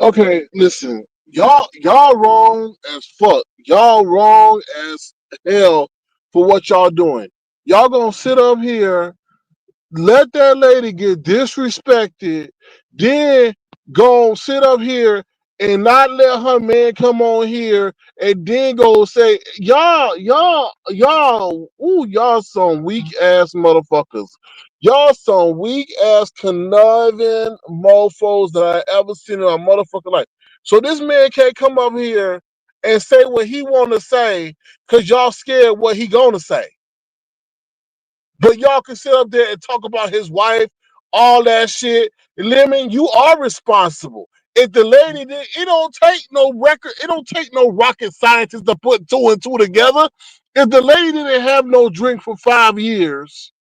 Okay, listen, y'all wrong as fuck. Y'all wrong as hell for what y'all doing. Y'all gonna sit up here, let that lady get disrespected, then go sit up here and not let her man come on here and then go say, y'all some weak ass motherfuckers. Y'all some weak ass conniving mofos that I ever seen in my motherfucking life. So this man can't come up here and say what he wanna say because y'all scared what he gonna say. But y'all can sit up there and talk about his wife, all that shit. Lemon, you are responsible. If the lady did, it don't take no record, it don't take no rocket scientist to put two and two together. If the lady didn't have no drink for 5 years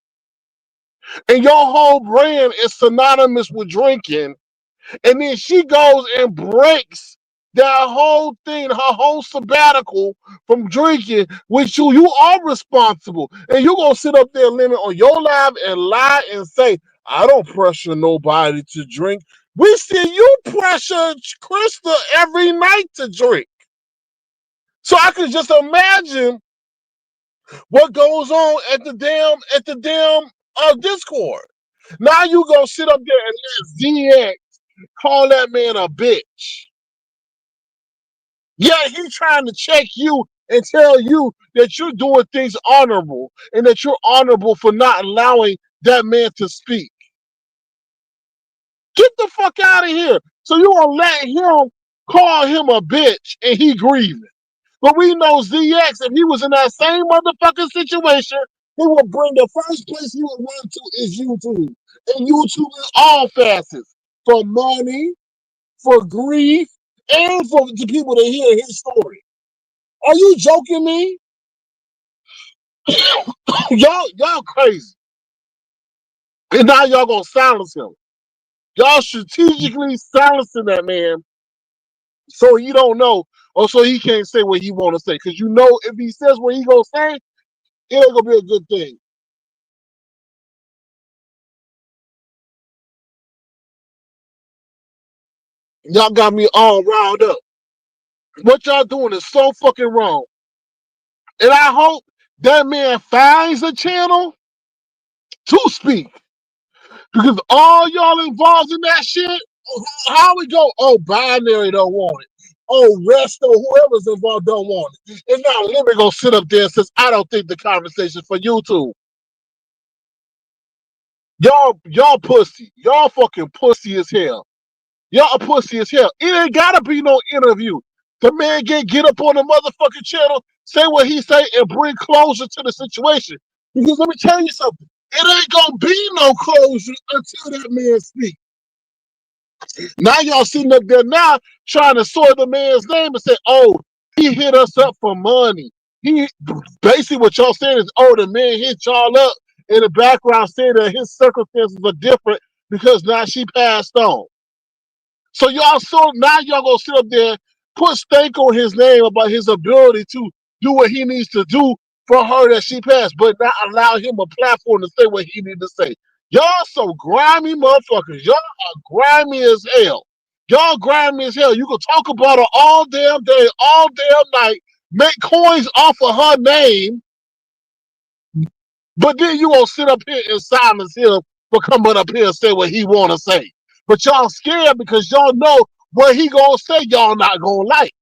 and your whole brand is synonymous with drinking, and then she goes and breaks that whole thing, her whole sabbatical from drinking, which you are responsible. And you're going to sit up there, Lemon, on your live and lie and say, I don't pressure nobody to drink. We see you pressure Krista every night to drink. So I can just imagine what goes on at the damn Discord. Now you go sit up there and let ZX call that man a bitch. Yeah, he's trying to check you and tell you that you're doing things honorable and that you're honorable for not allowing that man to speak. Get the fuck out of here. So you gonna let him call him a bitch and he grieving. But we know ZX, if he was in that same motherfucking situation, he would bring the first place he would run to is YouTube. And YouTube in all facets. For money, for grief, and for the people to hear his story. Are you joking me? y'all crazy. And now y'all gonna silence him. Y'all strategically silencing that man so he don't know or so he can't say what he wanna say. Cause you know if he says what he gonna say, it ain't gonna be a good thing. Y'all got me all riled up. What y'all doing is so fucking wrong. And I hope that man finds a channel to speak. Because all y'all involved in that shit, how we go? Oh, binary don't want it. Oh, rest or whoever's involved don't want it. And now Lemmy gonna sit up there and says, I don't think the conversation for YouTube. Y'all pussy. Y'all fucking pussy as hell. Y'all pussy as hell. It ain't gotta be no interview. The man get up on the motherfucking channel, say what he say, and bring closure to the situation. Because let me tell you something. It ain't gonna be no closure until that man speaks. Now y'all sitting up there now trying to soil the man's name and say, oh, he hit us up for money. He basically what y'all saying is, oh, the man hit y'all up in the background saying that his circumstances are different because now she passed on. So now y'all gonna sit up there, put stank on his name about his ability to do what he needs to do for her that she passed, but not allow him a platform to say what he need to say. Y'all so grimy motherfuckers. Y'all are grimy as hell. Y'all grimy as hell. You can talk about her all damn day, all damn night, make coins off of her name, but then you gonna sit up here and silence him for coming up here and say what he wanna say. But y'all scared because y'all know what he gonna say y'all not gonna like.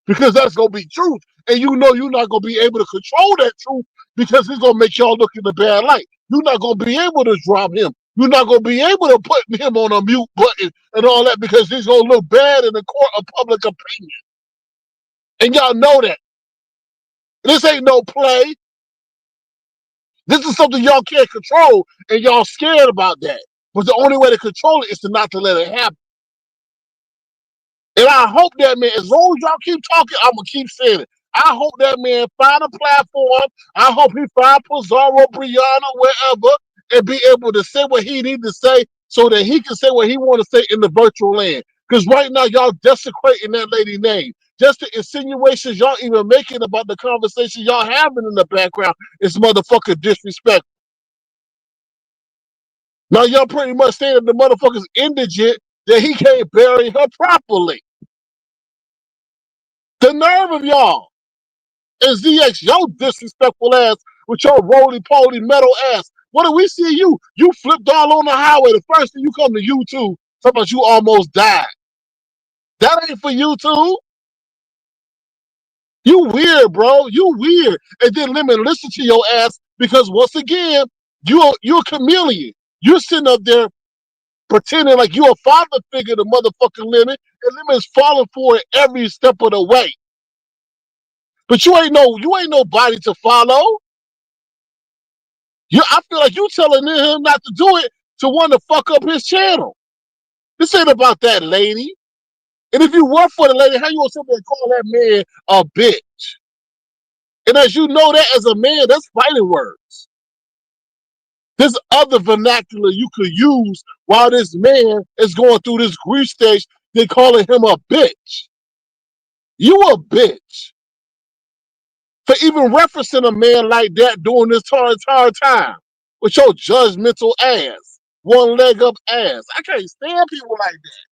Because that's gonna be truth. And you know you're not gonna be able to control that truth because it's gonna make y'all look in the bad light. You're not gonna be able to drop him. You're not gonna be able to put him on a mute button and all that because he's gonna look bad in the court of public opinion. And y'all know that. This ain't no play. This is something y'all can't control, and y'all scared about that. But the only way to control it is to not to let it happen. And I hope that man, as long as y'all keep talking, I'm gonna keep saying it. I hope that man find a platform. I hope he find Pizarro, Brianna, wherever, and be able to say what he need to say so that he can say what he want to say in the virtual land. Because right now y'all desecrating that lady's name. Just the insinuations y'all even making about the conversation y'all having in the background is motherfucking disrespect. Now y'all pretty much saying that the motherfucker's indigent that he can't bury her properly. The nerve of y'all. And ZX, your disrespectful ass with your roly-poly metal ass. What do we see you? You flipped all on the highway. The first thing you come to YouTube, talking about you almost died. That ain't for YouTube. You weird, bro. You weird. And then Lemon listen to your ass because once again, you're a chameleon. You're sitting up there pretending like you're a father figure to motherfucking Lemon, and Lemon's falling for it every step of the way. But you ain't nobody to follow. I feel like you telling him not to do it to want to fuck up his channel. This ain't about that lady. And if you work for the lady, how you gonna sit there and call that man a bitch? And as you know that as a man, that's fighting words. There's other vernacular you could use while this man is going through this grief stage. They're calling him a bitch. You a bitch. For even referencing a man like that during this entire time. With your judgmental ass. One leg up ass. I can't stand people like that.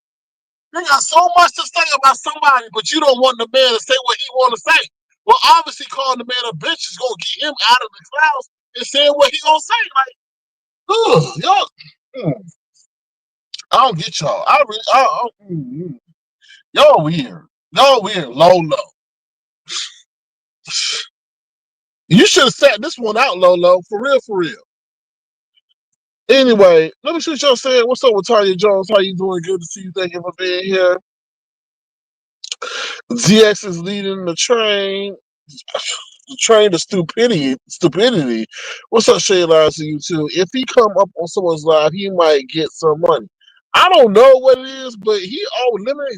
They got so much to say about somebody, but you don't want the man to say what he want to say. Well, obviously calling the man a bitch is going to get him out of the clouds and saying what he going to say. Like, y'all, I don't get y'all. Y'all weird. Y'all weird. Low. You should have sat this one out, Low. For real. Anyway, let me see what y'all saying. What's up with Tanya Jones? How you doing? Good to see you. Thank you for being here. ZX is leading the train. The train to stupidity. What's up, Shay Lives to you too? If he come up on someone's live, he might get some money. I don't know what it is, but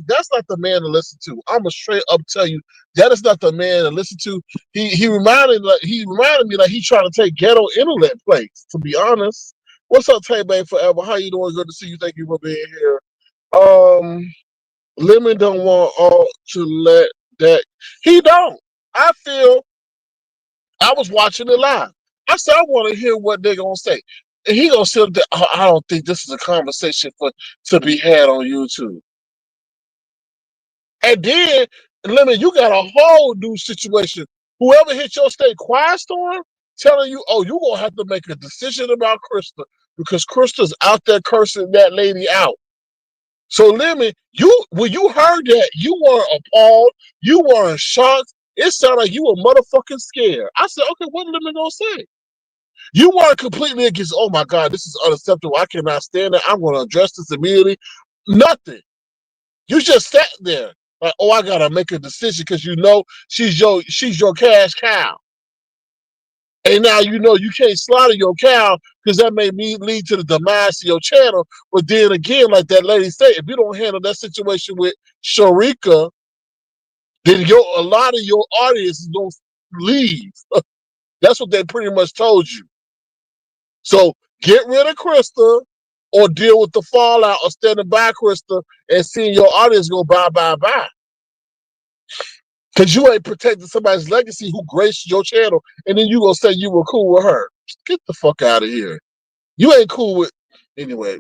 that's not the man to listen to. I'ma straight up tell you that is not the man to listen to. He reminded me like he's trying to take ghetto internet plates, to be honest. What's up, Tay Bay Forever? How you doing? Good to see you. Thank you for being here. Lemon don't want all to let that. He don't. I feel I was watching it live. I said I want to hear what they're gonna say. And he gonna sit there. I don't think this is a conversation to be had on YouTube. And then, Lemon, you got a whole new situation. Whoever hit your state quiet storm telling you, oh, you're gonna have to make a decision about Krista because Krista's out there cursing that lady out. So, Lemon, when you heard that, you weren't appalled, you weren't shocked. It sounded like you were motherfucking scared. I said, okay, what Lemon gonna say? You weren't completely against, oh my God, this is unacceptable. I cannot stand it. I'm gonna address this immediately. Nothing. You just sat there like, oh, I gotta make a decision because you know she's your cash cow. And now you know you can't slaughter your cow because that may lead to the demise of your channel. But then again, like that lady said, if you don't handle that situation with Sharika, then a lot of your audience is gonna leave. That's what they pretty much told you. So get rid of Krista or deal with the fallout of standing by Krista and seeing your audience go bye. Because you ain't protecting somebody's legacy who graced your channel, and then you gonna say you were cool with her. Get the fuck out of here. You ain't cool with anyway.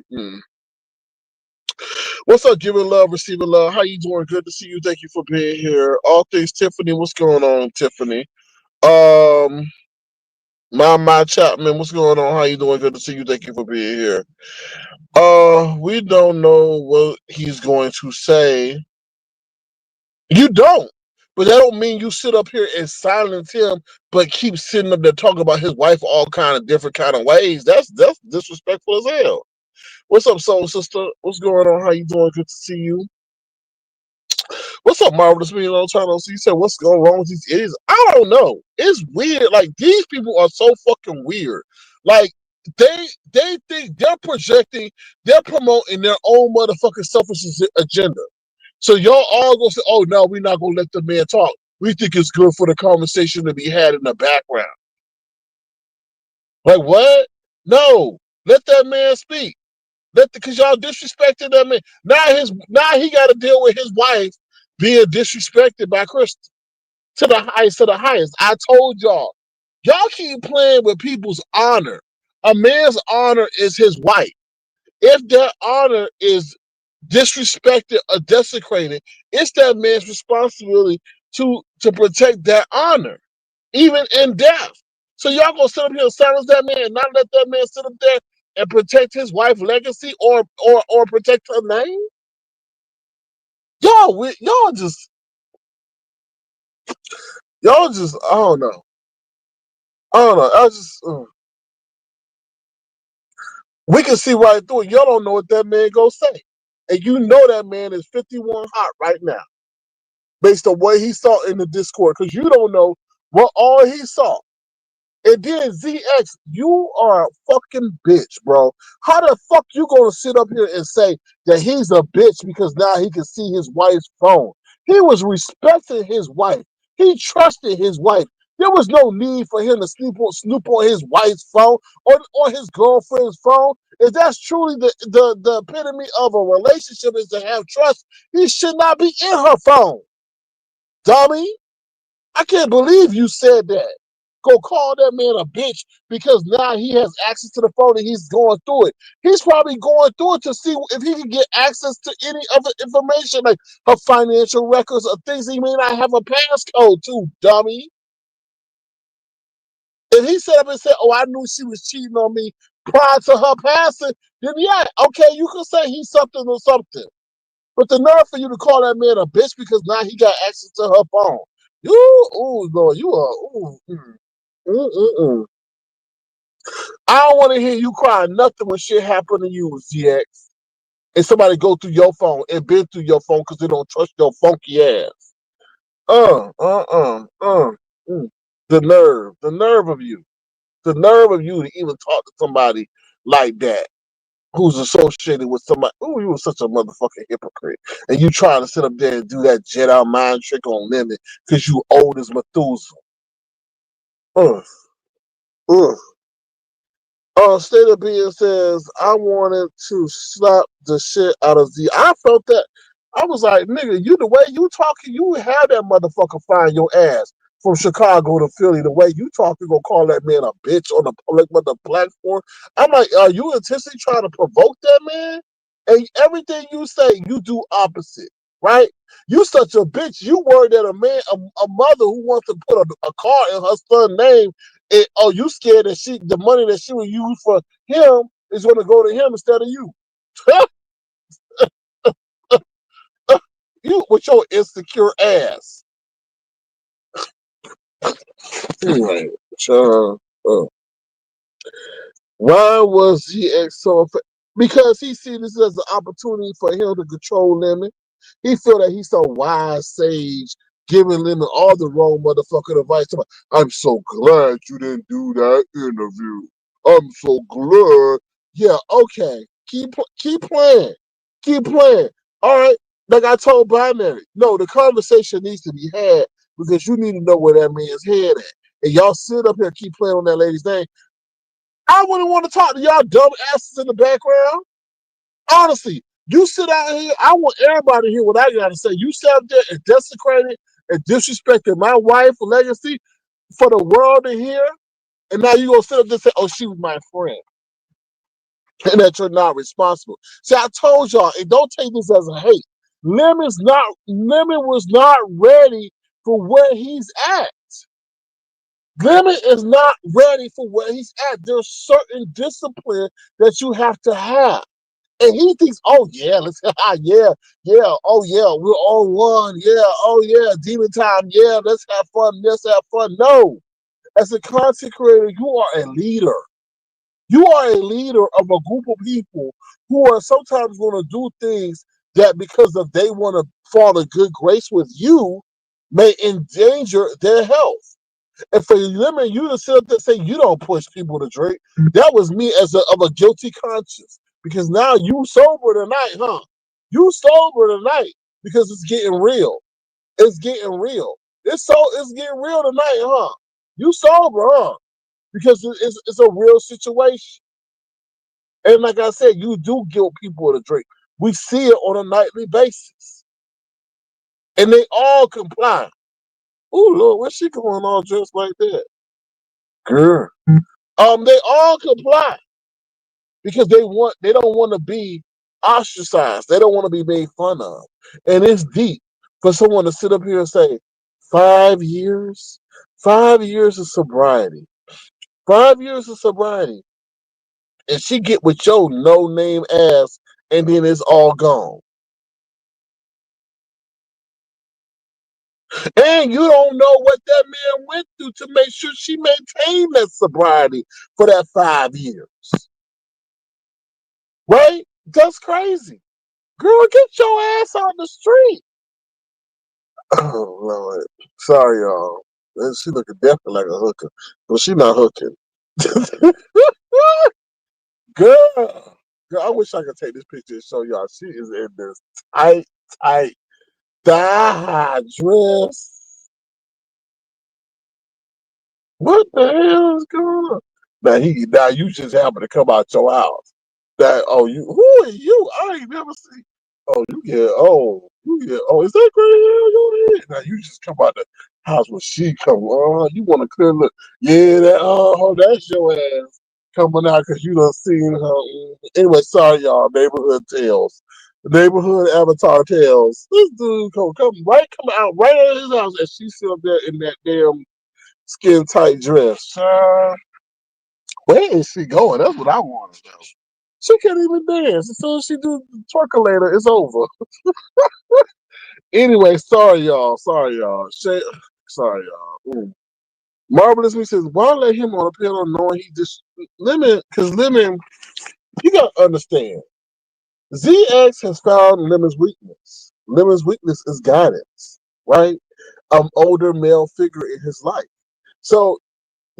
What's up, giving love, receiving love? How you doing? Good to see you. Thank you for being here. All things Tiffany. What's going on, Tiffany? My Chapman, what's going on? How you doing? Good to see you. Thank you for being here. We don't know what he's going to say. You don't. But that don't mean you sit up here and silence him, but keep sitting up there talking about his wife all kind of different kind of ways. That's disrespectful as hell. What's up, soul sister? What's going on? How you doing? Good to see you. What's up, Marvelous Me? So you said, what's going wrong with these idiots? I don't know. It's weird. Like, these people are so fucking weird. Like, they think they're projecting, they're promoting their own motherfucking selfish agenda. So y'all all gonna say, oh, no, we're not gonna let the man talk. We think it's good for the conversation to be had in the background. Like, what? No. Let that man speak. Because y'all disrespected that man. Now he got to deal with his wife being disrespected by Krista to the highest. I told y'all keep playing with people's honor. A man's honor is his wife. If their honor is disrespected or desecrated, it's that man's responsibility to protect that honor, even in death. So y'all gonna sit up here and silence that man and not let that man sit up there and protect his wife's legacy or protect her name? Y'all just I don't know. I don't know. I just we can see right through it. Y'all don't know what that man gonna say. And you know that man is 51 hot right now, based on what he saw in the Discord, because you don't know what all he saw. And then ZX, you are a fucking bitch, bro. How the fuck you gonna sit up here and say that he's a bitch because now he can see his wife's phone? He was respecting his wife. He trusted his wife. There was no need for him to snoop on his wife's phone or his girlfriend's phone. If that's truly the epitome of a relationship is to have trust, he should not be in her phone. Dummy. I can't believe you said that. Go call that man a bitch because now he has access to the phone and he's going through it. He's probably going through it to see if he can get access to any other information, like her financial records or things he may not have a passcode to, dummy. If he set up and said, "Oh, I knew she was cheating on me prior to her passing," then yeah, okay, you can say he's something or something. But the nerve for you to call that man a bitch because now he got access to her phone. Ooh, Lord, you are, mm. I don't want to hear you cry nothing when shit happen to you, ZX. And somebody go through your phone and been through your phone because they don't trust your funky ass. Uh, uh, uh, uh. Mm. The nerve of you. The nerve of you to even talk to somebody like that who's associated with somebody. Ooh, you were such a motherfucking hypocrite. And you trying to sit up there and do that Jedi mind trick on Lemon because you old as Methuselah. Ugh, ugh. State of Being says, I wanted to slap the shit out of Z. I felt that. I was like, nigga, you the way you talking, you have that motherfucker find your ass from Chicago to Philly. The way you talking, gonna call that man a bitch on the public platform. I'm like, are you intentionally trying to provoke that man? And everything you say, you do opposite, right? You such a bitch. You worried that a mother who wants to put a car in her son's name, you scared that the money that she would use for him is going to go to him instead of you. You with your insecure ass. Anyway, why was he so? Because he see this as an opportunity for him to control Lemon. He feel that he's so wise sage, giving Lemon all the wrong motherfucking advice. I'm so glad you didn't do that interview. I'm so glad. Yeah, okay. Keep playing. Keep playing. All right. Like I told Binary, no, the conversation needs to be had because you need to know where that man's head at. And y'all sit up here and keep playing on that lady's name. I wouldn't want to talk to y'all dumb asses in the background. Honestly, you sit out here. I want everybody to hear what I got to say. You sat there and desecrated and disrespected my wife's legacy for the world to hear. And now you going to sit up there and say, oh, she was my friend. And that you're not responsible. See, I told y'all, and don't take this as a hate. Lemon was not ready for where he's at. Lemon is not ready for where he's at. There's certain discipline that you have to have. And he thinks, oh yeah, let's yeah, oh yeah, we're all one. Yeah, oh yeah, demon time, yeah, let's have fun, No. As a content creator, you are a leader. You are a leader of a group of people who are sometimes going to do things that because of they want to fall in good grace with you may endanger their health. And for Lemon, you to sit up there and say you don't push people to drink, that was me of a guilty conscience. Because now you sober tonight, huh? You sober tonight because it's getting real. It's getting real. It's getting real tonight, huh? You sober, huh? Because it's a real situation. And like I said, you do guilt people to drink. We see it on a nightly basis. And they all comply. Oh Lord, where's she going all dressed like that? Girl. They all comply because they don't want to be ostracized. They don't want to be made fun of. And it's deep for someone to sit up here and say, 5 years? 5 years of sobriety. 5 years of sobriety. And she get with your no-name ass, and then it's all gone. And you don't know what that man went through to make sure she maintained that sobriety for that 5 years. Right? That's crazy. Girl, get your ass on the street. Oh, Lord. Sorry, y'all. She looking definitely like a hooker. But she not hooking. Girl. Girl, I wish I could take this picture and show y'all. She is in this tight, tight, thigh dress. What the hell is going on? Now you just happen to come out your house. Who are you? I ain't never seen. Is that crazy? Now you just come out the house when she come. You want to clear look? Yeah, that's your ass coming out because you done seen her. Anyway, sorry y'all. Neighborhood tales, neighborhood avatar tales. This dude come out right out of his house, and she sit up there in that damn skin tight dress. Where is she going? That's what I want to know. She can't even dance. As soon as she do the twerkulator, it's over. Anyway, sorry y'all. Sorry y'all. Sorry y'all. Marvelous me says, why let him on a panel knowing he just Lemon? Because Lemon, you gotta understand. ZX has found Lemon's weakness. Lemon's weakness is guidance, right? Older male figure in his life. So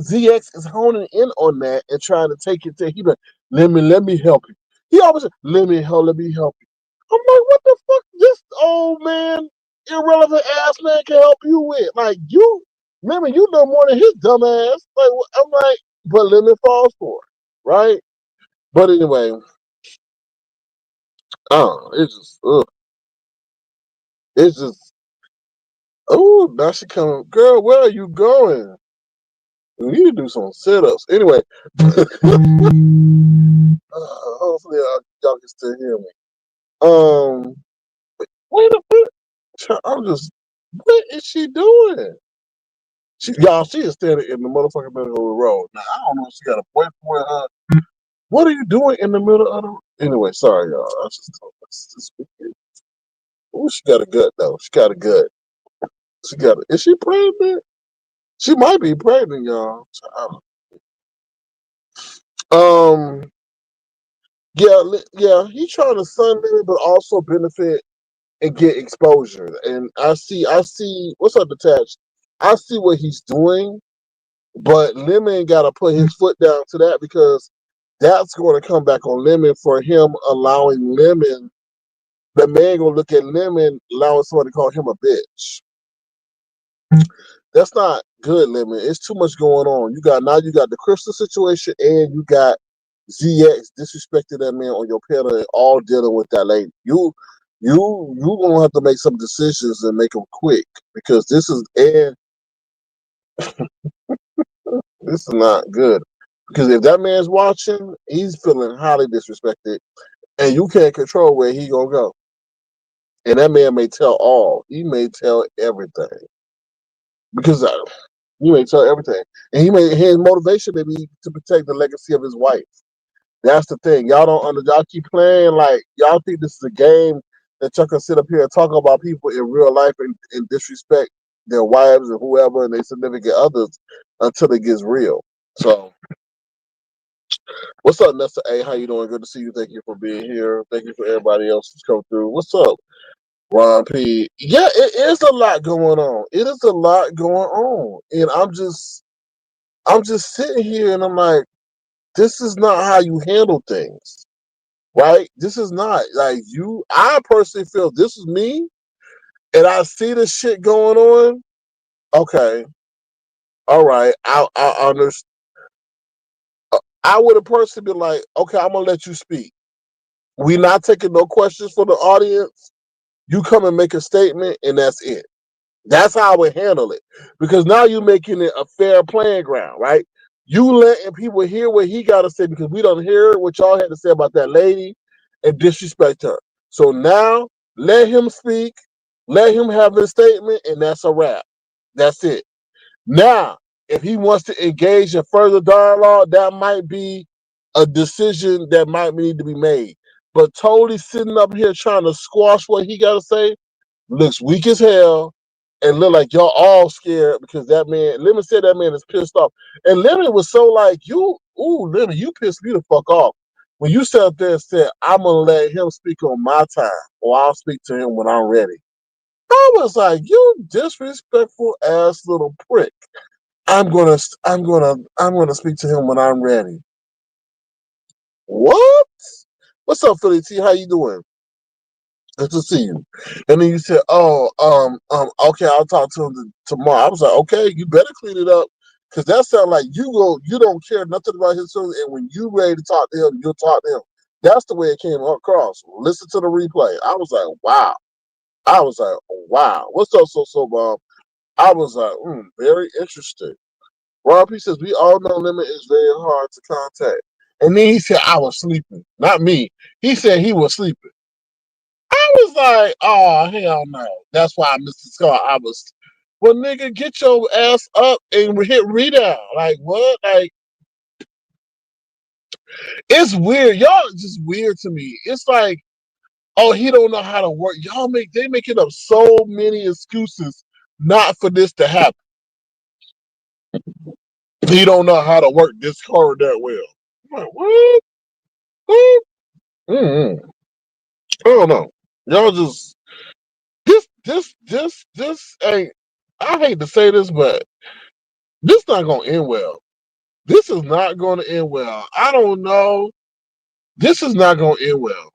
ZX is honing in on that and trying to take it to he like, let me help you. He always said, let me help you. I'm like, what the fuck this old man, irrelevant ass man can help you with? Like you know more than his dumb ass. Like I'm like, but Lemon falls for it, right? But anyway, it's just now she coming, girl, where are you going? You need to do some sit-ups. Anyway, hopefully y'all can still hear me. Wait a minute. What is she doing? She is standing in the motherfucking middle of the road. Now, I don't know if she got a boyfriend. What are you doing in the middle of the... Anyway, sorry, y'all. I just oh, she got a gut, though. She got a gut. Is she pregnant? She might be pregnant, y'all. Um, yeah, he trying to sun me, but also benefit and get exposure. And I see, what's up, Detached? I see what he's doing, but Lemon got to put his foot down to that because that's going to come back on Lemon for him allowing Lemon. The man going to look at Lemon allowing somebody to call him a bitch. That's not good, Lemon. It's too much going on. You got the Crystal situation and you got ZX disrespecting that man on your panel and all dealing with that lady. You gonna have to make some decisions and make them quick because this is not good. Because if that man's watching, he's feeling highly disrespected, and you can't control where he gonna go. And that man may tell all. He may tell everything because he may tell everything, and his motivation may be to protect the legacy of his wife. That's the thing. Y'all keep playing like y'all think this is a game that y'all can sit up here and talk about people in real life and disrespect their wives and whoever and their significant others until it gets real. So, what's up, Nessa A? How you doing? Good to see you. Thank you for being here. Thank you for everybody else who's come through. What's up, Ron P? Yeah, it is a lot going on. It is a lot going on, and I'm just sitting here and I'm like, this is not how you handle things. Right? This is not like you. I personally feel this is me, and I see this shit going on. Okay, all right. I understand. I would have personally been like, okay, I'm gonna let you speak. We not taking no questions from the audience. You come and make a statement, and that's it. That's how I would handle it because now you're making it a fair playing ground, right? You letting people hear what he got to say because we don't hear what y'all had to say about that lady and disrespect her. So now let him speak, let him have his statement, and that's a wrap. That's it. Now, if he wants to engage in further dialogue, that might be a decision that might need to be made. But totally sitting up here trying to squash what he got to say looks weak as hell and look like y'all all scared because that man, Lemon said that man is pissed off. And Lemon was so like, Lemon, you pissed me the fuck off. When you sat up there and said, I'm going to let him speak on my time or I'll speak to him when I'm ready. I was like, you disrespectful ass little prick. I'm gonna speak to him when I'm ready. What? What's up, Philly T? How you doing? Good to see you. And then you said, okay, I'll talk to him tomorrow. I was like, okay, you better clean it up. Cause that sounds like you don't care nothing about his feelings, and when you ready to talk to him, you'll talk to him. That's the way it came across. Listen to the replay. I was like, wow. I was like, wow. What's up, so Bob? I was like, very interesting. Rob, he says, we all know Lemon is very hard to contact. And then he said, I was sleeping. Not me. He said he was sleeping. I was like, oh, hell no. That's why I missed the scar. I was, well, nigga, get your ass up and hit readout. Like, what? Like, it's weird. Y'all just weird to me. It's like, oh, he don't know how to work. They making up so many excuses not for this to happen. He don't know how to work this card that well. I'm like, what? What? Mm-hmm. I don't know. Y'all just this ain't. I hate to say this, but this not gonna end well. This is not gonna end well. I don't know. This is not gonna end well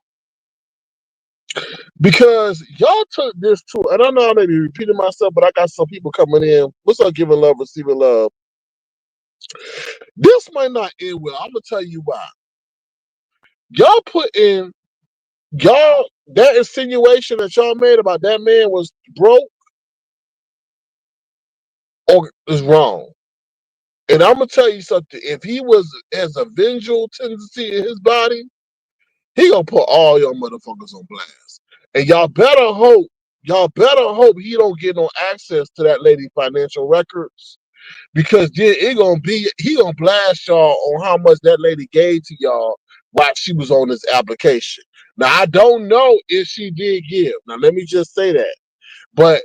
because y'all took this to. And I know I may be repeating myself, but I got some people coming in. What's up? Giving love, receiving love. This might not end well. I'm gonna tell you why. Y'all put in y'all that insinuation that y'all made about that man was broke or is wrong. And I'm gonna tell you something. If he has a vengeful tendency in his body, he gonna put all y'all motherfuckers on blast. And y'all better hope he don't get no access to that lady financial records. Because then he gonna blast y'all on how much that lady gave to y'all while she was on this application. Now I don't know if she did give. Now let me just say that. But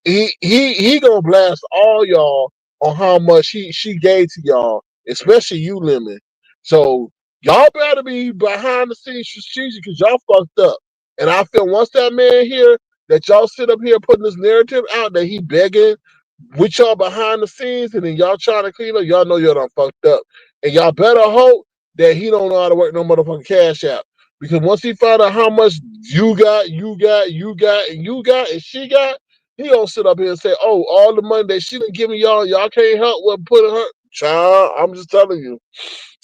he gonna blast all y'all on how much she gave to y'all, especially you, Lemon. So y'all better be behind the scenes strategic because y'all fucked up. And I feel once that man here that y'all sit up here putting this narrative out that he begging with y'all behind the scenes and then y'all trying to clean up, y'all know y'all done fucked up. And y'all better hope that he don't know how to work no motherfucking cash out. Because once he found out how much you got, and she got, he gonna sit up here and say, "Oh, all the money that she done giving y'all, y'all can't help what putting her." Child, I'm just telling you.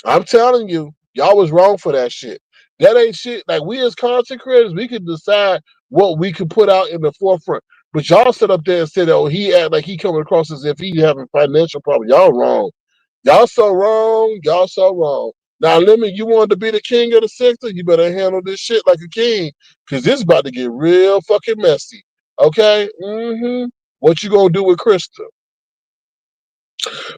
I'm telling you, y'all was wrong for that shit. That ain't shit. Like we as content creators, we can decide what we can put out in the forefront. But y'all sit up there and said, "Oh, he act like he coming across as if he having financial problems." Y'all wrong. Y'all so wrong. Y'all so wrong. Now, Lemon, you wanted to be the king of the sector. You better handle this shit like a king, cause this about to get real fucking messy. Okay? What you gonna do with Krista?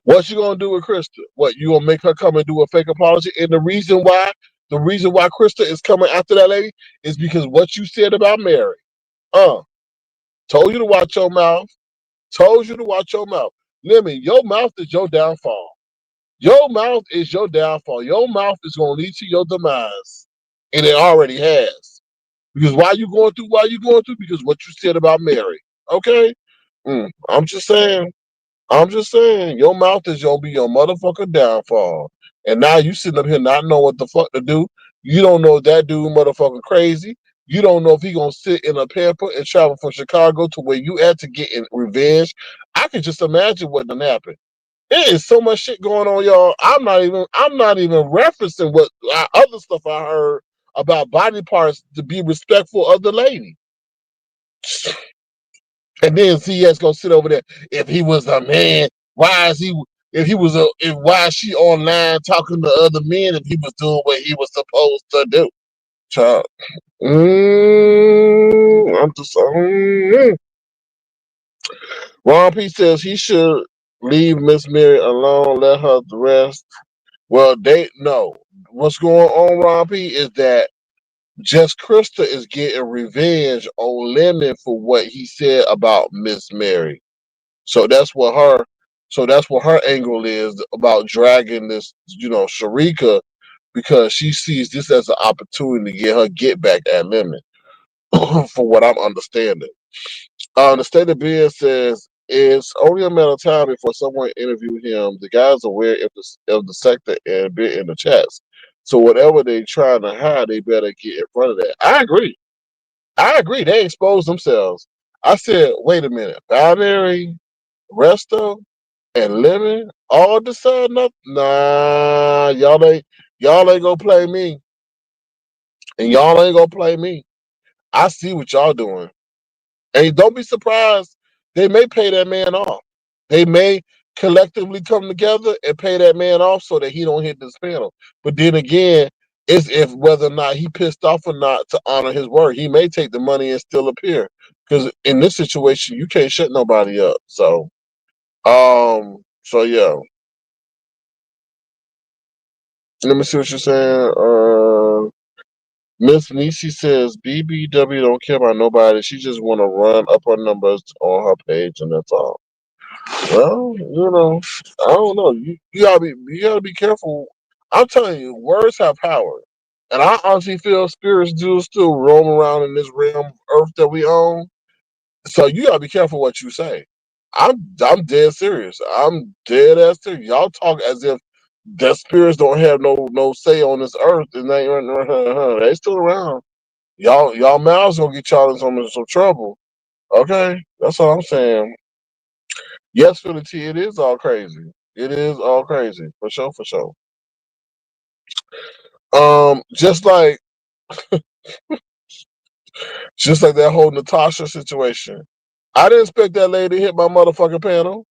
What you gonna do with Krista? What you gonna make her come and do a fake apology? And the reason why Krista is coming after that lady is because what you said about Mary. Uh, told you to watch your mouth. Told you to watch your mouth. Lemon, your mouth is your downfall. Your mouth is your downfall. Your mouth is gonna lead to your demise, and it already has. Because why you going through? Why you going through? Because what you said about Mary. Okay. I'm just saying. I'm just saying, your mouth is gonna be your motherfucking downfall. And now you sitting up here not knowing what the fuck to do. You don't know if that dude motherfucking crazy. You don't know if he gonna sit in a pamper and travel from Chicago to where you at to get in revenge. I can just imagine what done happened. There is so much shit going on, y'all. I'm not even referencing what other stuff I heard about body parts to be respectful of the lady. And then CS gonna sit over there. If he was a man, why is he? If he was why is she online talking to other men if he was doing what he was supposed to do? Child. I'm just. Ron P says he should leave Miss Mary alone, let her rest. Well, they no. What's going on, Ron P, is that Just Krista is getting revenge on Lemon for what he said about Miss Mary. So that's what her angle is about dragging this, Sharika, because she sees this as an opportunity to get her get back at Lemon, for what I'm understanding. The state of being says it's only a matter of time before someone interview him. The guy's aware of the sector and been in the chats. So whatever they trying to hide, they better get in front of that. I agree. They exposed themselves. I said, wait a minute. Binary, Resto, and Lemon all decide nothing. Nah, y'all ain't gonna play me. And y'all ain't gonna play me. I see what y'all doing. And don't be surprised, they may pay that man off. They may collectively come together and pay that man off so that he don't hit this panel. But then again, it's if whether or not he pissed off or not to honor his word. He may take the money and still appear. Because in this situation, you can't shut nobody up. So yeah. Let me see what you're saying. Miss Nisi says BBW don't care about nobody. She just want to run up her numbers on her page, and that's all. Well, I don't know. You gotta be careful. I'm telling you, words have power, and I honestly feel spirits do still roam around in this realm of Earth that we own. So you gotta be careful what you say. I'm dead serious. I'm dead ass serious. Y'all talk as if that spirits don't have no say on this earth, and they still around. Y'all mouths gonna get y'all in some trouble. Okay, that's all I'm saying. Yes, Philly T, it is all crazy. It is all crazy. For sure, for sure. Just like that whole Natasha situation. I didn't expect that lady to hit my motherfucking panel.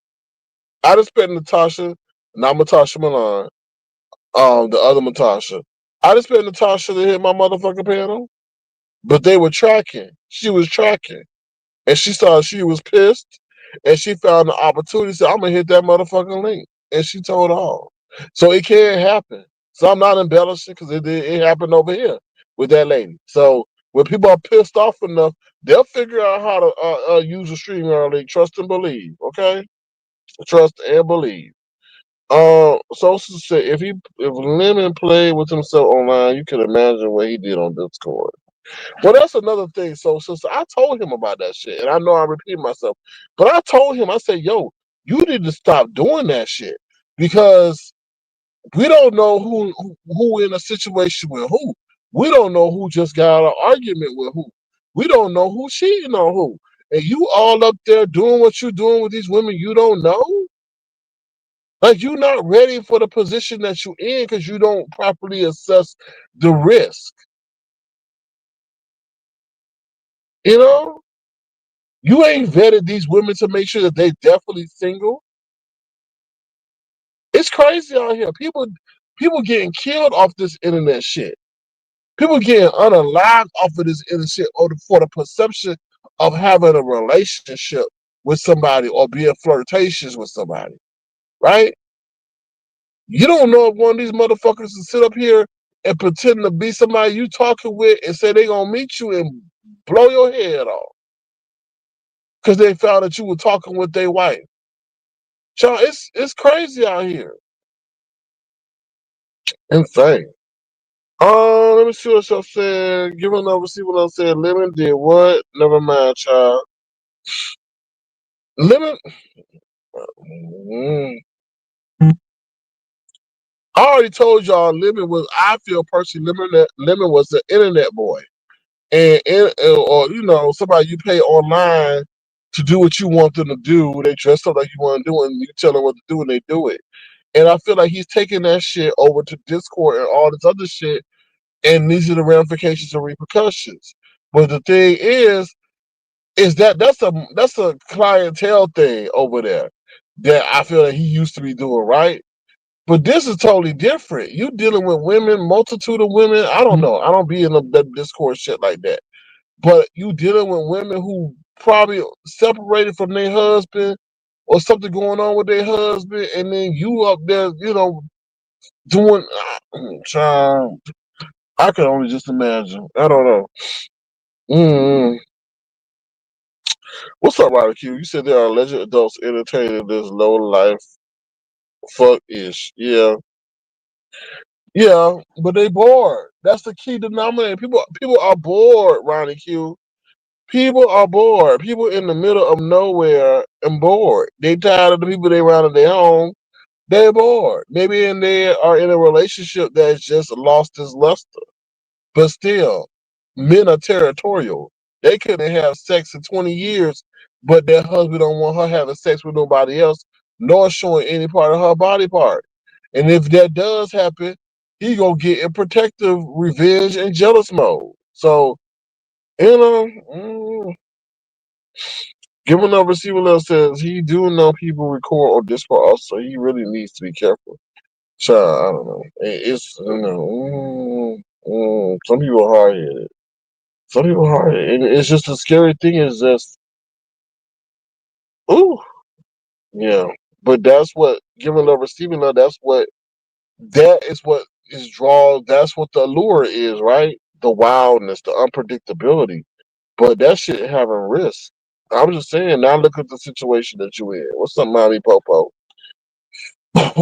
I didn't expect Natasha, not Natasha Milan, the other Natasha. I didn't expect Natasha to hit my motherfucking panel. But they were tracking. She was tracking. And she saw she was pissed, and she found the opportunity. Said, "I'm gonna hit that motherfucking link," and she told all. So it can happen. So I'm not embellishing because it happened over here with that lady. So when people are pissed off enough, they'll figure out how to use a stream early. Trust and believe. Okay, trust and believe. So said if Lemon played with himself online, you can imagine what he did on Discord. Well, that's another thing. So, sister, I told him about that shit, and I know I repeat myself, but I told him, I said, "Yo, you need to stop doing that shit because we don't know who in a situation with who. We don't know who just got an argument with who. We don't know who cheating on who. And you all up there doing what you're doing with these women you don't know." Like you're not ready for the position that you're in because you don't properly assess the risk. You know? You ain't vetted these women to make sure that they definitely single. It's crazy out here. People getting killed off this internet shit. People getting unalived off of this internet shit for the perception of having a relationship with somebody or being flirtatious with somebody. Right? You don't know if one of these motherfuckers will sit up here and pretend to be somebody you talking with and say they gonna meet you and blow your head off because they found that you were talking with their wife. Child, it's crazy out here. Insane. Let me see what y'all said. Give another see what else said. Lemon did what? Never mind, child. Lemon. Mm. I already told y'all Lemon was. I feel personally, Lemon was the internet boy, or somebody you pay online to do what you want them to do. They dress up like you want to do, and you tell them what to do, and they do it. And I feel like he's taking that shit over to Discord and all this other shit, and these are the ramifications and repercussions. But the thing is that's a clientele thing over there that I feel that he used to be doing, right? But this is totally different. You dealing with women, multitude of women. I don't know. I don't be in the discourse shit like that. But you dealing with women who probably separated from their husband or something going on with their husband, and then you up there, doing. Child, I can only just imagine. I don't know. mm What's up, Ryder Q? You said there are alleged adults entertaining this low life fuck ish. Yeah, yeah, but they bored. That's the key denominator. People are bored, Ronnie Q. People are bored. People in the middle of nowhere and bored. They tired of the people they around at their home. They're bored. Maybe they are in a relationship that's just lost its luster. But still, men are territorial. They couldn't have sex in 20 years, but their husband don't want her having sex with nobody else, nor showing any part of her body part. And if that does happen, he gonna get in protective revenge and jealous mode. So, you know, giving up receiver love says he do know people record or Discord also. He really needs to be careful. So I don't know. It's some people are hard headed. Some people are hard headed. And it's just a scary thing. Is just ooh yeah. But that's what giving love, receiving love. That is what is draw. That's what the allure is, right? The wildness, the unpredictability. But that shit having risk. I'm just saying. Now look at the situation that you in. What's up, mommy popo?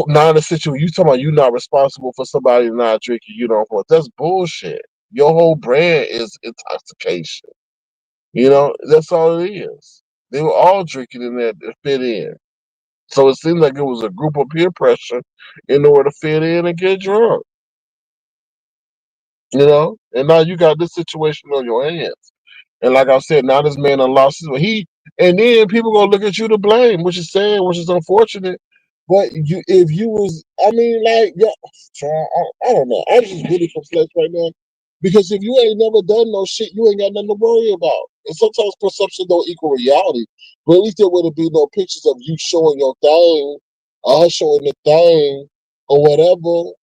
Now in the situation you talking about, you not responsible for somebody not drinking. You don't want. That's bullshit. Your whole brand is intoxication. That's all it is. They were all drinking in there to fit in. So it seemed like it was a group of peer pressure in order to fit in and get drunk. And now you got this situation on your hands. And like I said, now this man done lost his and then people gonna look at you to blame, which is sad, which is unfortunate. But if you was, I mean, like, yeah, I don't know. I'm just really perplexed right now because if you ain't never done no shit, you ain't got nothing to worry about. And sometimes perception don't equal reality. But at least there wouldn't be no pictures of you showing your thing, or her showing the thing, or whatever,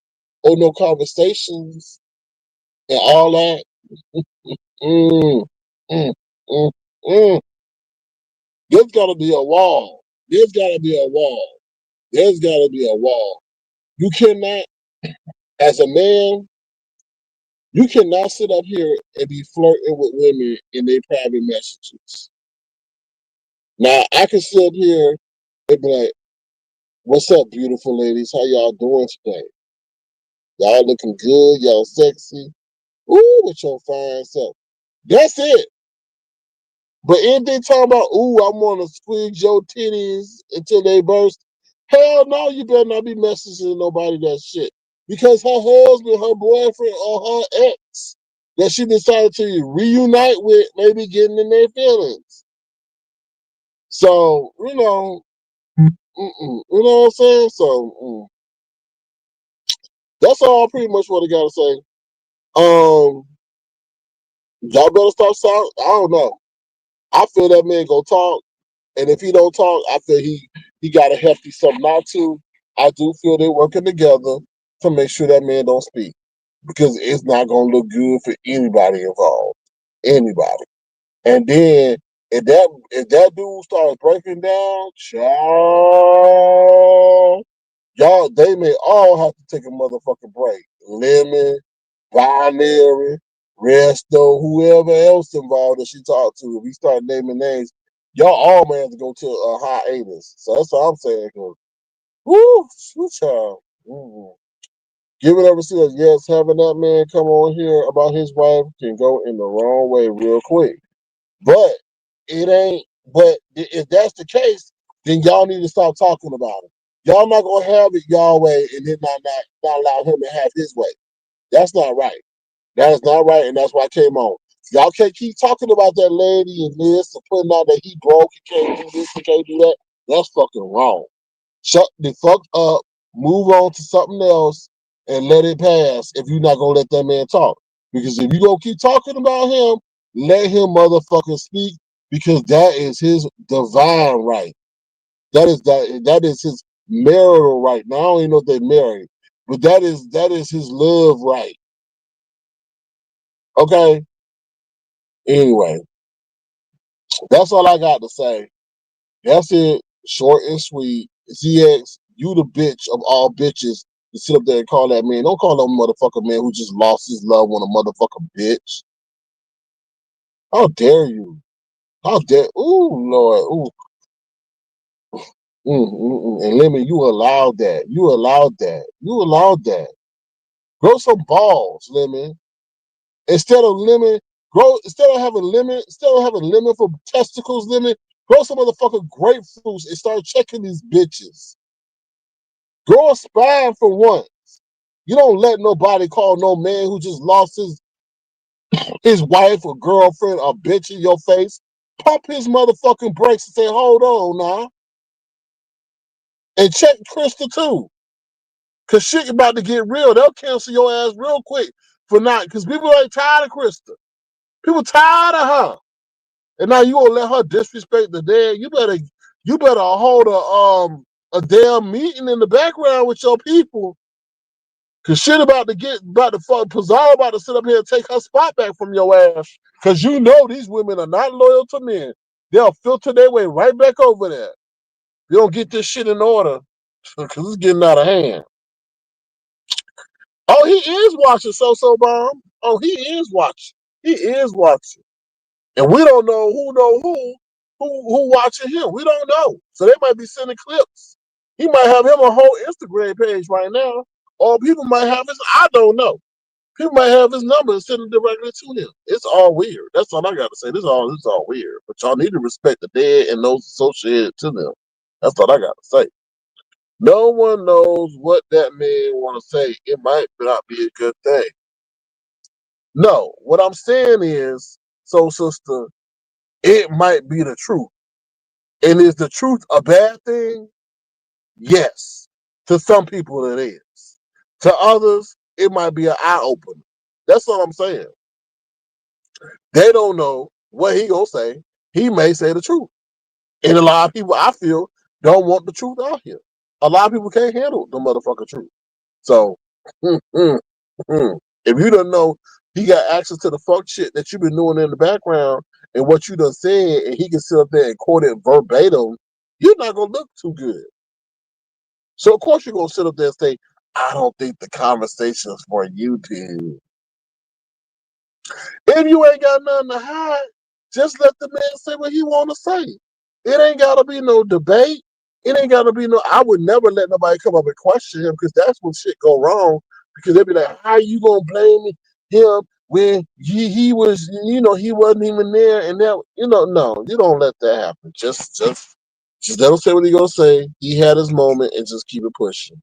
or no conversations and all that. Mm, mm, mm, mm. There's got to be a wall. There's got to be a wall. There's got to be a wall. You cannot, as a man, you cannot sit up here and be flirting with women in their private messages. Now, I can sit up here and be like, "What's up, beautiful ladies? How y'all doing today? Y'all looking good? Y'all sexy? Ooh, with your fine self." That's it. But if they talking about, "Ooh, I want to squeeze your titties until they burst," hell no, you better not be messaging nobody that shit. Because her husband, her boyfriend, or her ex that she decided to reunite with may be getting in their feelings. So, you know what I'm saying? So, that's all pretty much what I got to say. Y'all better stop sound. I don't know. I feel that man go talk. And if he don't talk, I feel he got a hefty something not to. I do feel they're working together to make sure that man don't speak because it's not gonna look good for anybody involved. Anybody. And then if that dude starts breaking down, child, y'all they may all have to take a motherfucking break. Lemon, Binary, Resto, whoever else involved that she talked to. If we start naming names, y'all all may have to go to a hiatus. So that's what I'm saying. Woo, child. Give it over to us. Yes, having that man come on here about his wife can go in the wrong way real quick. But it ain't. But if that's the case, then y'all need to stop talking about it. Y'all not gonna have it y'all way and then not allow him to have his way. That's not right. That is not right, and that's why I came on. Y'all can't keep talking about that lady and this and putting out that he broke, he can't do this, he can't do that. That's fucking wrong. Shut the fuck up, move on to something else, and let it pass if you're not gonna let that man talk. Because if you gonna keep talking about him, let him motherfucking speak because that is his divine right. That is his marital right. Now I don't even know if they married, but that is his love right. Okay. Anyway, that's all I got to say. That's it. Short and sweet. ZX, you the bitch of all bitches to sit up there and call that man. Don't call that motherfucker man who just lost his loved one a motherfucking bitch. How dare you? How dare? Ooh, Lord. And Lemon, you allowed that. You allowed that. You allowed that. Grow some balls, Lemon. Instead of lemon, instead of having lemon for testicles, Lemon, grow some motherfucking grapefruits and start checking these bitches. Grow a spine for once. You don't let nobody call no man who just lost his wife or girlfriend a bitch in your face. Pump his motherfucking brakes and say, hold on now. And check Krista too. Cause shit about to get real. They'll cancel your ass real quick for not, cause people ain't tired of Krista. People tired of her. And now you gonna let her disrespect the dead. You better hold a damn meeting in the background with your people. Cause shit about to fuck Pizarro about to sit up here and take her spot back from your ass. Cause you know these women are not loyal to men. They'll filter their way right back over there. You don't get this shit in order. Cause it's getting out of hand. Oh, he is watching So Bomb. Oh, he is watching. He is watching. And we don't know who watching him. We don't know. So they might be sending clips. He might have him a whole Instagram page right now. Or people might have his, I don't know. People might have his number and send it directly to him. It's all weird. That's all I gotta say. This is all weird. But y'all need to respect the dead and those associated to them. That's all I gotta say. No one knows what that man wanna say. It might not be a good thing. No, what I'm saying is, so sister, it might be the truth. And is the truth a bad thing? Yes. To some people it is. To others, it might be an eye opener. That's what I'm saying. They don't know what he gonna say. He may say the truth. And a lot of people, I feel, don't want the truth out here. A lot of people can't handle the motherfucking truth. So, if you don't know he got access to the fuck shit that you've been doing in the background and what you done said, and he can sit up there and quote it verbatim, you're not gonna look too good. So of course you're gonna sit up there and say, I don't think the conversation is for YouTube. If you ain't got nothing to hide, just let the man say what he wanna say. It ain't gotta be no debate. It ain't gotta be no. I would never let nobody come up and question him because that's when shit go wrong. Because they'd be like, "How you gonna blame him when he was, he wasn't even there?" And that, no, you don't let that happen. Just let him say what he gonna say. He had his moment, and just keep it pushing.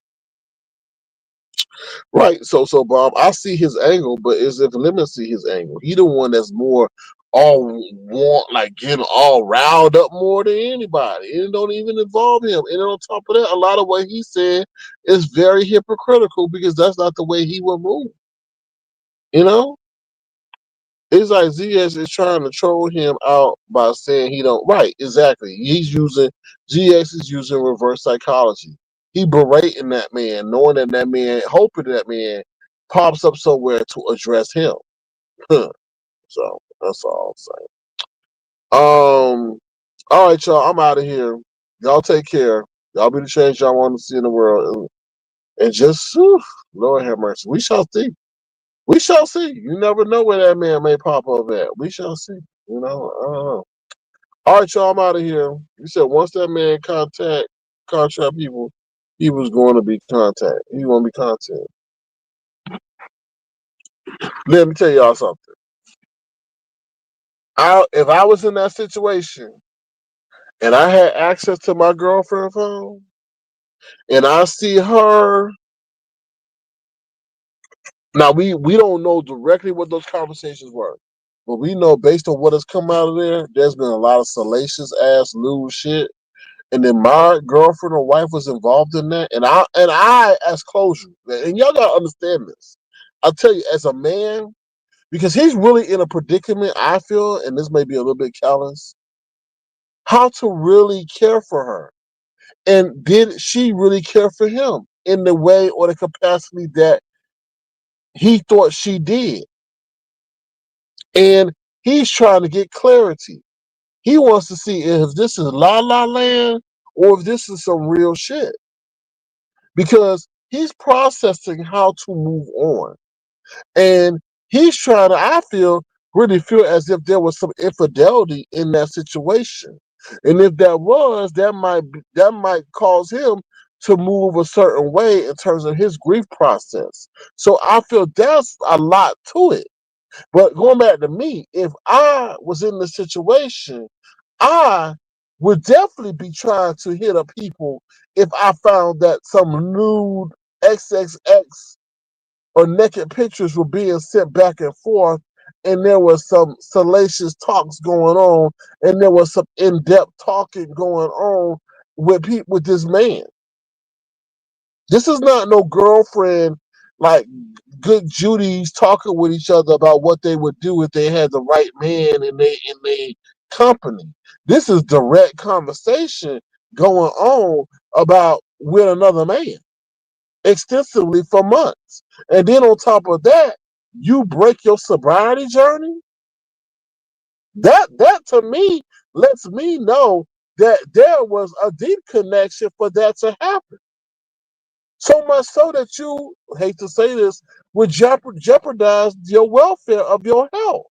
Right. So Bob, I see his angle, but is if Lemon see his angle, he the one that's more all like getting all riled up more than anybody. And it don't even involve him. And on top of that, a lot of what he said is very hypocritical because that's not the way he would move. You know? It's like ZS is trying to troll him out by saying he don't right, exactly. GX is using reverse psychology. He berating that man, knowing that man, hoping that man pops up somewhere to address him. So that's all I'm saying. All right, y'all. I'm out of here. Y'all take care. Y'all be the change y'all want to see in the world, and just Lord have mercy. We shall see. We shall see. You never know where that man may pop up at. We shall see. I don't know. All right, y'all. I'm out of here. You said once that man contract people, he was going to be contact. He going to be content. Let me tell y'all something. If I was in that situation and I had access to my girlfriend phone and I see her, now we don't know directly what those conversations were, but we know based on what has come out of there, there's been a lot of salacious ass lewd shit. And then my girlfriend or wife was involved in that, and I as closure, and y'all gotta understand this. I'll tell you, as a man, because he's really in a predicament, I feel, and this may be a little bit callous, how to really care for her. And did she really care for him in the way or the capacity that he thought she did? And he's trying to get clarity. He wants to see if this is la la land or if this is some real shit. Because he's processing how to move on. And he's trying to, I feel, really feel as if there was some infidelity in that situation. And if that was, that might cause him to move a certain way in terms of his grief process. So I feel there's a lot to it. But going back to me, if I was in the situation, I would definitely be trying to hit up people if I found that some nude XXX or naked pictures were being sent back and forth, and there was some salacious talks going on, and there was some in-depth talking going on with this man. This is not no girlfriend like good Judy's talking with each other about what they would do if they had the right man in their company. This is direct conversation going on about with another man extensively for months. And then on top of that, you break your sobriety journey. That to me lets me know that there was a deep connection for that to happen. So much so that you, hate to say this, would jeopardize your welfare of your health.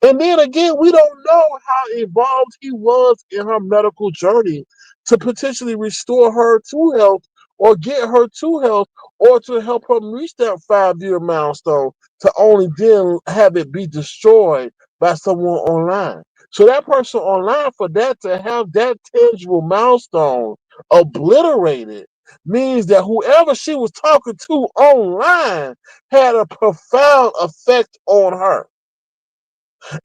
And then again, we don't know how involved he was in her medical journey to potentially restore her to health or get her to health or to help her reach that 5-year milestone to only then have it be destroyed by someone online. So that person online, for that to have that tangible milestone obliterated, means that whoever she was talking to online had a profound effect on her.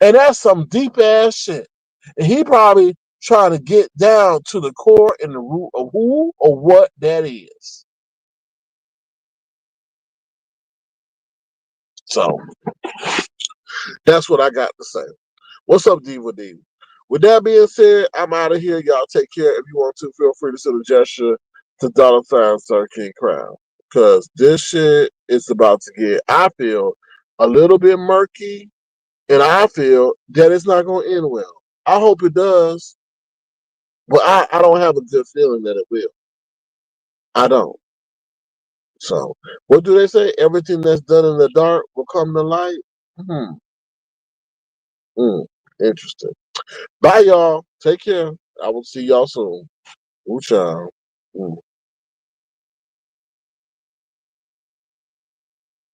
And that's some deep ass shit. And he probably trying to get down to the core and the root of who or what that is. So that's what I got to say. What's up, Diva D? With that being said, I'm out of here. Y'all take care. If you want to, feel free to send a gesture to $ Sir King Crown. Because this shit is about to get, I feel, a little bit murky. And I feel that it's not going to end well. I hope it does. But I don't have a good feeling that it will. I don't. So, what do they say? Everything that's done in the dark will come to light? Hmm. Interesting. Bye, y'all. Take care. I will see y'all soon. Ooh, child.